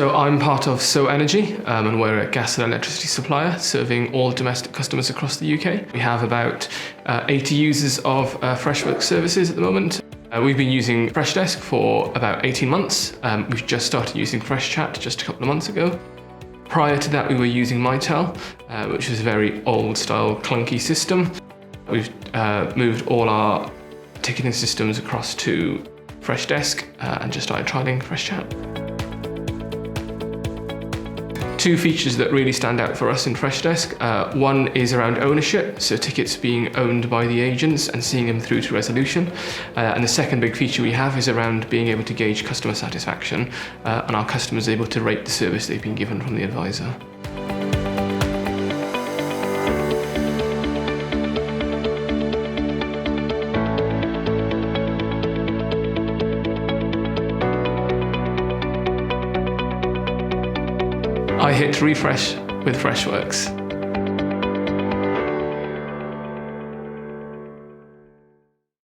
So I'm part of So Energy, and we're a gas and electricity supplier serving all domestic customers across the UK. We have about 80 users of Freshworks services at the moment. We've been using Freshdesk for about 18 months. We've just started using Freshchat just a couple of months ago. Prior to that, we were using Mitel, which was a very old-style, clunky system. We've moved all our ticketing systems across to Freshdesk and just started trialing Freshchat. Two features that really stand out for us in Freshdesk. One is around ownership, so tickets being owned by the agents and seeing them through to resolution. And the second big feature we have is around being able to gauge customer satisfaction and our customers able to rate the service they've been given from the advisor. I hit refresh with Freshworks.